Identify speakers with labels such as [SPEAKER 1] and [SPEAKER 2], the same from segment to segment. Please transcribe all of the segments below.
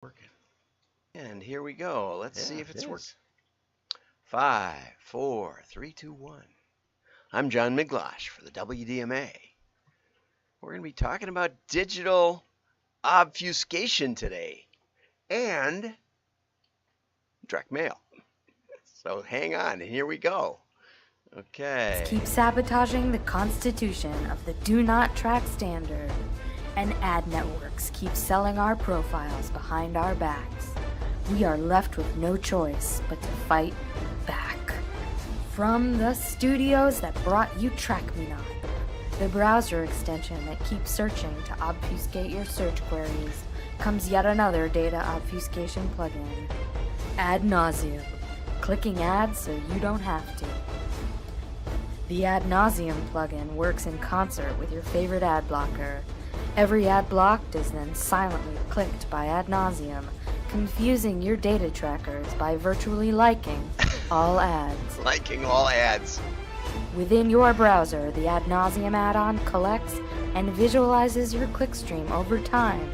[SPEAKER 1] Working. And here we go. Let's see
[SPEAKER 2] Yeah,
[SPEAKER 1] if
[SPEAKER 2] it
[SPEAKER 1] it's working.
[SPEAKER 2] is.
[SPEAKER 1] 5, 4, 3, 2, 1. I'm John Miglosh for the WDMA. We're going to be talking about digital obfuscation today and direct mail. So hang on, and here we go. Okay.
[SPEAKER 3] Keep sabotaging the constitution of the Do Not Track standard, and ad networks keep selling our profiles behind our backs. We are left with no choice but to fight back. From the studios that brought you Track Me Not, the browser extension that keeps searching to obfuscate your search queries, comes yet another data obfuscation plugin. Ad Nauseam, clicking ads so you don't have to. The Ad Nauseam plugin works in concert with your favorite ad blocker. Every ad blocked is then silently clicked by Ad Nauseam, confusing your data trackers by virtually liking all ads.
[SPEAKER 1] Liking all ads.
[SPEAKER 3] Within your browser, the Ad Nauseam add-on collects and visualizes your clickstream over time,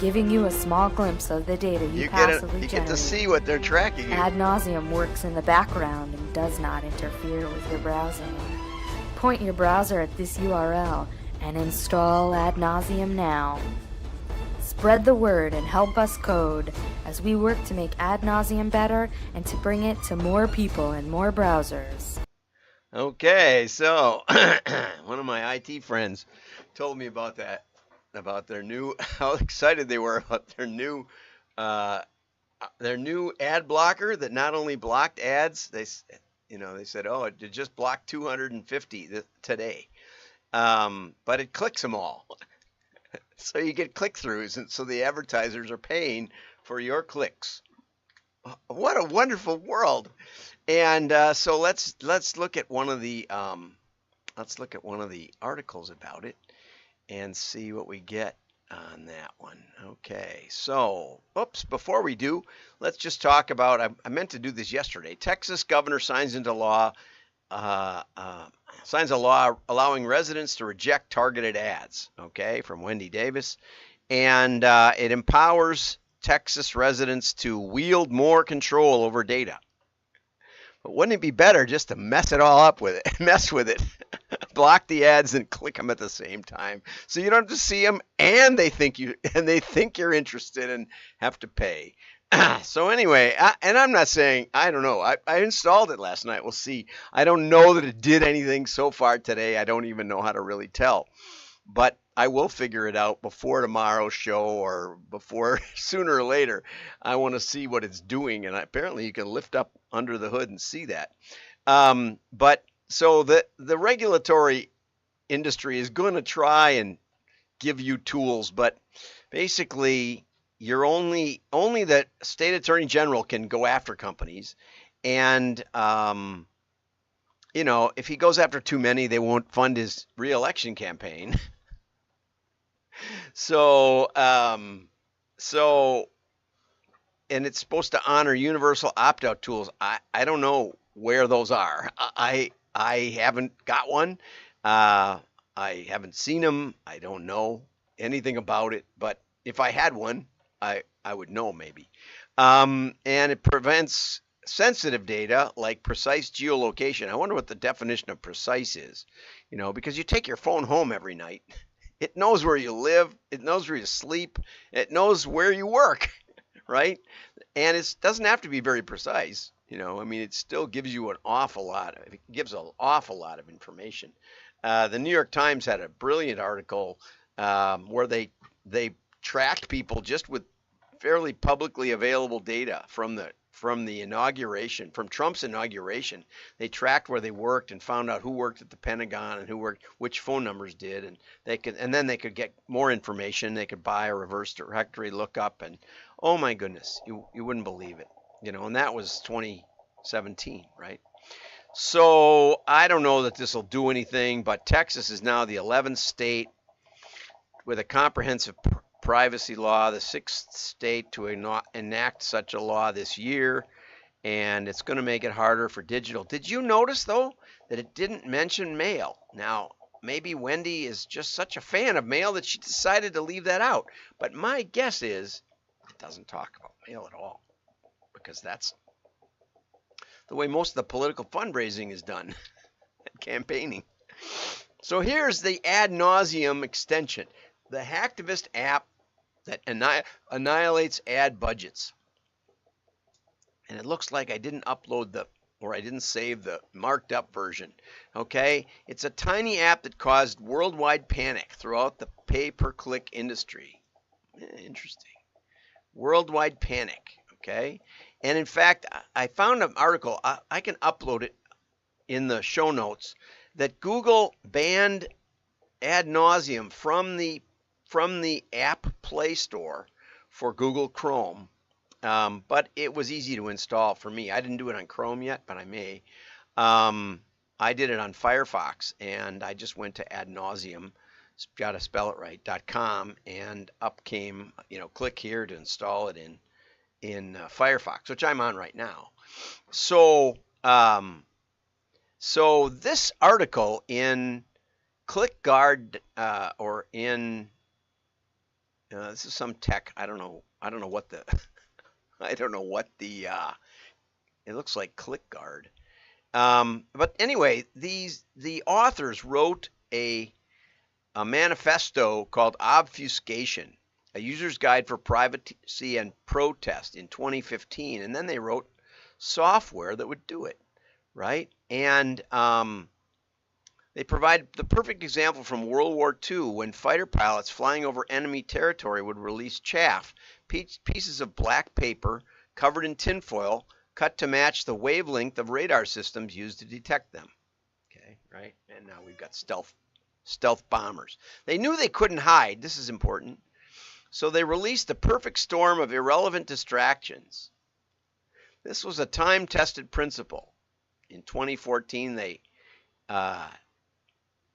[SPEAKER 3] giving you a small glimpse of the data you passively
[SPEAKER 1] You
[SPEAKER 3] generate.
[SPEAKER 1] get to see what they're tracking.
[SPEAKER 3] Ad Nauseam works in the background and does not interfere with your browsing. Point your browser at this URL and install Ad Nauseam now. Spread the word and help us code as we work to make Ad Nauseam better and to bring it to more people and more browsers.
[SPEAKER 1] Okay, so one of my IT friends told me about that, about their new, how excited they were about uh, their new ad blocker that not only blocked ads, they said, oh, it just blocked 250 today, but it clicks them all. So you get click-throughs, and so the advertisers are paying for your clicks. What a wonderful world! And so let's look at one of the articles about it and see what we get on that one. Okay, so before we do, let's just talk about. I meant to do this yesterday. Texas governor signs a law allowing residents to reject targeted ads. Okay, from Wendy Davis, and it empowers Texas residents to wield more control over data. But wouldn't it be better just to mess it all up with it, mess with it, block the ads and click them at the same time, so you don't have to see them, and they think you're interested and have to pay. So anyway, and I'm not saying, I don't know. I installed it last night. We'll see. I don't know that it did anything so far today. I don't even know how to really tell. But I will figure it out before tomorrow's show or before sooner or later. I want to see what it's doing, and apparently you can lift up under the hood and see that. But so the regulatory industry is going to try and give you tools, but basically you're only the state attorney general can go after companies, and if he goes after too many, they won't fund his reelection campaign. So, and it's supposed to honor universal opt-out tools. I don't know where those are. I haven't got one. I haven't seen them. I don't know anything about it. But if I had one, I would know maybe. And it prevents sensitive data like precise geolocation. I wonder what the definition of precise is. Because you take your phone home every night. It knows where you live. It knows where you sleep. It knows where you work, right? And it doesn't have to be very precise. It still gives you an awful lot. It gives an awful lot of information. The New York Times had a brilliant article where they tracked people just with fairly publicly available data from the inauguration, from Trump's inauguration. They tracked where they worked and found out who worked at the Pentagon and which phone numbers did, and then they could get more information. They could buy a reverse directory lookup, and oh my goodness, you wouldn't believe it, and that was 2017, right? So I don't know that this will do anything, but Texas is now the 11th state with a comprehensive privacy law, the 6th state to enact such a law this year, and it's going to make it harder for digital. Did you notice, though, that it didn't mention mail? Now, maybe Wendy is just such a fan of mail that she decided to leave that out, but my guess is doesn't talk about mail at all, because that's the way most of the political fundraising is done and campaigning. So here's the ad nauseam extension, the Hacktivist app that annihilates ad budgets. And it looks like I didn't upload or I didn't save the marked up version. Okay, it's a tiny app that caused worldwide panic throughout the pay-per-click industry. Interesting. Worldwide panic. Okay, and in fact, I found an article. I can upload it in the show notes, that Google banned ad nauseam from the app Play Store for Google Chrome. But it was easy to install for me. I didn't do it on Chrome yet, but I may. I did it on Firefox, and I just went to ad nauseam, gotta spell it right, .com, and up came, click here to install it in Firefox, which I'm on right now. So, so this article in ClickGuard, or in, this is some tech, I don't know what the, I don't know what the, it looks like ClickGuard. But anyway, the authors wrote a manifesto called Obfuscation, a user's guide for privacy and protest in 2015. And then they wrote software that would do it, right? And they provide the perfect example from World War II, when fighter pilots flying over enemy territory would release chaff, pieces of black paper covered in tinfoil, cut to match the wavelength of radar systems used to detect them. Okay, right? And now we've got stealth bombers. They knew they couldn't hide. This is important. So they released the perfect storm of irrelevant distractions. This was a time-tested principle. In 2014,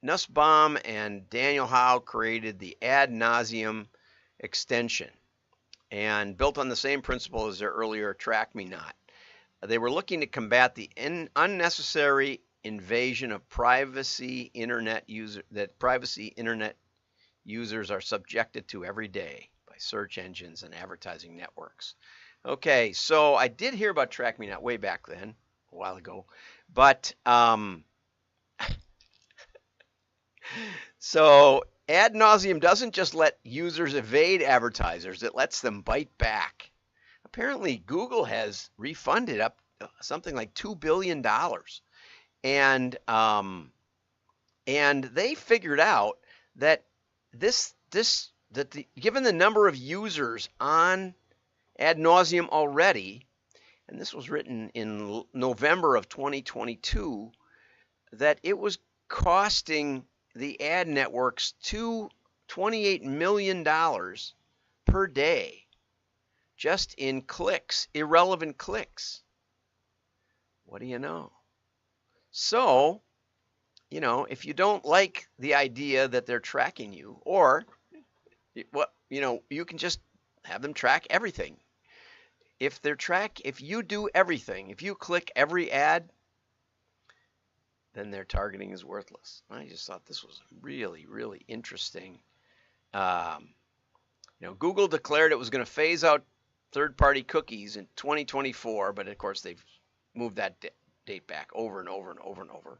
[SPEAKER 1] Nussbaum and Daniel Howe created the ad nauseam extension, and built on the same principle as their earlier Track Me Not. They were looking to combat the unnecessary invasion of privacy internet users are subjected to every day by search engines and advertising networks. Okay, so I did hear about Track Me Not way back then, a while ago, but so ad nauseam doesn't just let users evade advertisers, it lets them bite back. Apparently, Google has refunded up something like $2 billion. And they figured out that given the number of users on ad nauseam already, and this was written in November of 2022, that it was costing the ad networks $28 million per day just in clicks, irrelevant clicks. What do you know? So, if you don't like the idea that they're tracking you, or you can just have them track everything. If you do everything, if you click every ad, then their targeting is worthless. I just thought this was really, really interesting. Google declared it was going to phase out third-party cookies in 2024, but of course they've moved that date back over and over and over and over.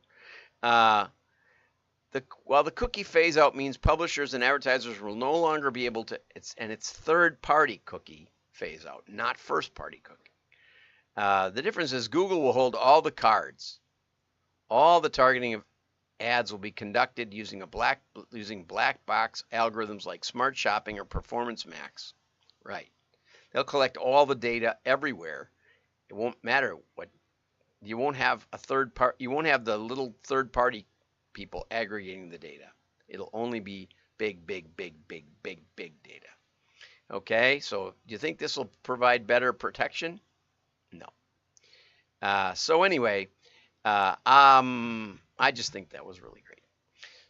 [SPEAKER 1] While the cookie phase out means publishers and advertisers will no longer be able to, it's third-party cookie phase out, not first-party cookie. The difference is Google will hold all the cards. All the targeting of ads will be conducted using black box algorithms like Smart Shopping or Performance Max. Right. They'll collect all the data everywhere. It won't matter what. You won't have you won't have the little third-party people aggregating the data. It'll only be big data. Okay, so do you think this will provide better protection? No. So anyway, I just think that was really great.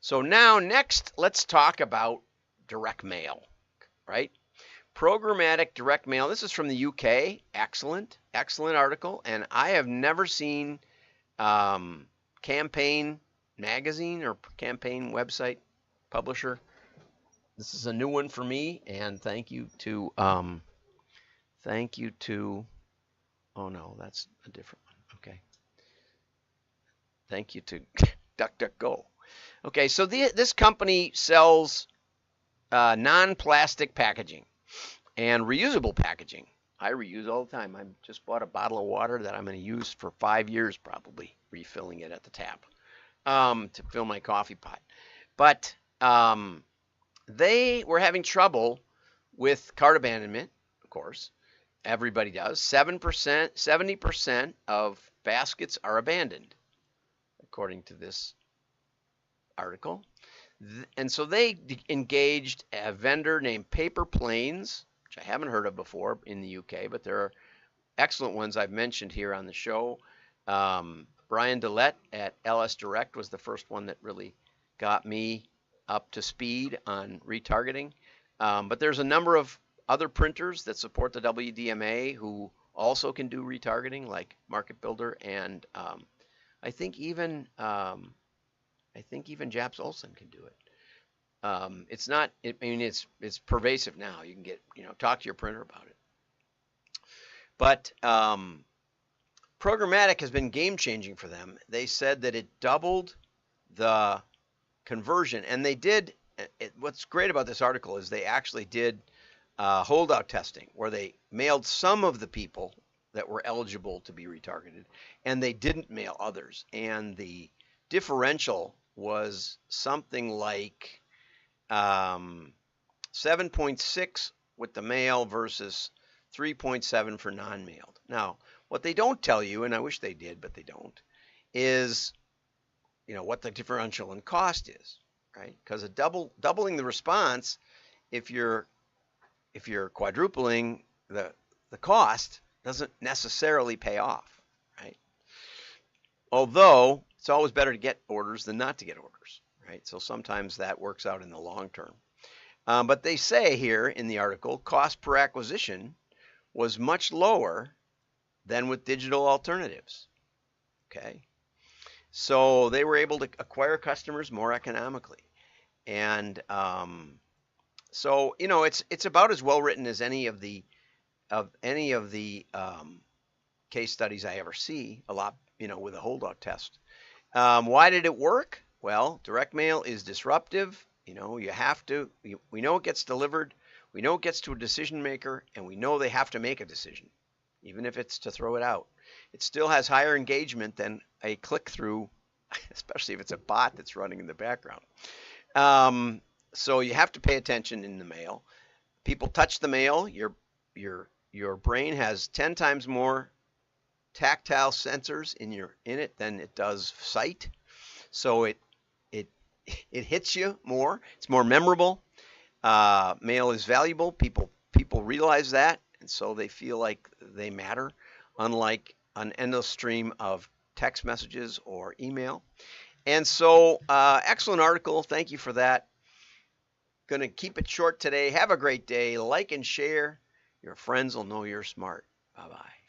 [SPEAKER 1] So now next, let's talk about direct mail, right? Programmatic direct mail. This is from the UK. Excellent article. And I have never seen Campaign magazine or Campaign website publisher. This is a new one for me, and thank you to Thank you to, oh no, that's a different one. Okay. Thank you to DuckDuckGo. Okay, so this company sells non-plastic packaging and reusable packaging. I reuse all the time. I just bought a bottle of water that I'm going to use for 5 years, probably refilling it at the tap to fill my coffee pot. But they were having trouble with cart abandonment, of course. Everybody does. 70% of baskets are abandoned, according to this article. And so they engaged a vendor named Paper Planes, which I haven't heard of before in the UK, but there are excellent ones I've mentioned here on the show. Brian Dillette at LS Direct was the first one that really got me up to speed on retargeting. But there's a number of other printers that support the WDMA who also can do retargeting, like Market Builder, and I think even Japs Olson can do it. It's not. I mean, it's pervasive now. You can get, talk to your printer about it. But programmatic has been game changing for them. They said that it doubled the conversion, and they did. What's great about this article is they actually did holdout testing, where they mailed some of the people that were eligible to be retargeted, and they didn't mail others. And the differential was something like 7.6 with the mail versus 3.7 for non-mailed. Now, what they don't tell you, and I wish they did, but they don't, is what the differential in cost is, right? Because doubling the response, if you're quadrupling the cost, doesn't necessarily pay off, right? Although it's always better to get orders than not to get orders, right? So sometimes that works out in the long term. But they say here in the article, cost per acquisition was much lower than with digital alternatives. Okay, so they were able to acquire customers more economically, and so it's about as well written as any of the case studies I ever see. A lot, with a holdout test. Why did it work? Well, direct mail is disruptive. We know it gets delivered. We know it gets to a decision maker, and we know they have to make a decision, even if it's to throw it out. It still has higher engagement than a click-through, especially if it's a bot that's running in the background. So you have to pay attention in the mail. People touch the mail. Your brain has 10 times more tactile sensors in it than it does sight. So it hits you more. It's more memorable. Mail is valuable. People realize that, and so they feel like they matter, unlike an endless stream of text messages or email. And so, excellent article. Thank you for that. Going to keep it short today. Have a great day. Like and share. Your friends will know you're smart. Bye-bye.